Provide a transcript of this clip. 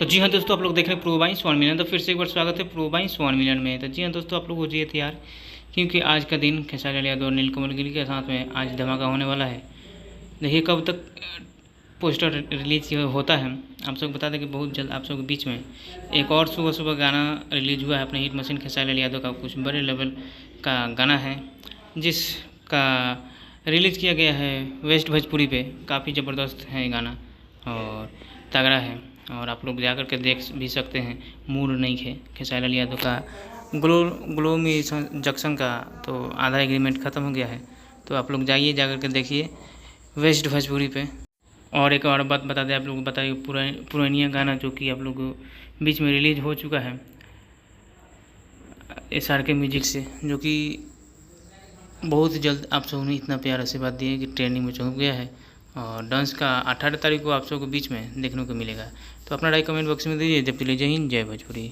जी हाँ दोस्तों, आप लोग देख रहे हैं प्रो बाई 1 मिलियन। तो फिर से एक बार स्वागत है प्रो बाई 1 मिलियन में। तो जी हाँ दोस्तों, आप लोग हो जाइए तैयार, क्योंकि आज का दिन खेसारी लाल यादव और नीलकमल गिरी के साथ में आज धमाका होने वाला है। देखिए कब तक पोस्टर रिलीज होता है। आप सब बता दें कि बहुत जल्द आप सबके बीच में एक और सुबह सुबह गाना रिलीज हुआ है अपने हिट मशीन खेसारी लाल यादव का। कुछ बड़े लेवल का गाना है जिसका रिलीज़ किया गया है वेस्ट भोजपुरी पे। काफ़ी ज़बरदस्त है ये गाना और तगड़ा है, और आप लोग जाकर के देख भी सकते हैं। मूड नहीं है खेसारी लाल यादव का ग्लोमी जंक्शन का तो आधा एग्रीमेंट ख़त्म हो गया है। तो आप लोग जाइए, जाकर के देखिए वेस्ट भोजपुरी पे। और एक और बात बता दें, आप लोग बताइए पुरानिया गाना जो कि आप लोग बीच में रिलीज हो चुका है SRK म्यूजिक से, जो कि बहुत जल्द आप सबों ने इतना प्यार आशीर्वाद दिए कि ट्रेंडिंग में चौंक गया है। और डांस का 18 तारीख को आप सबको बीच में देखने को मिलेगा। तो अपना राय कमेंट बॉक्स में दीजिए। जब तक जय हिंद, जय भोजपुरी।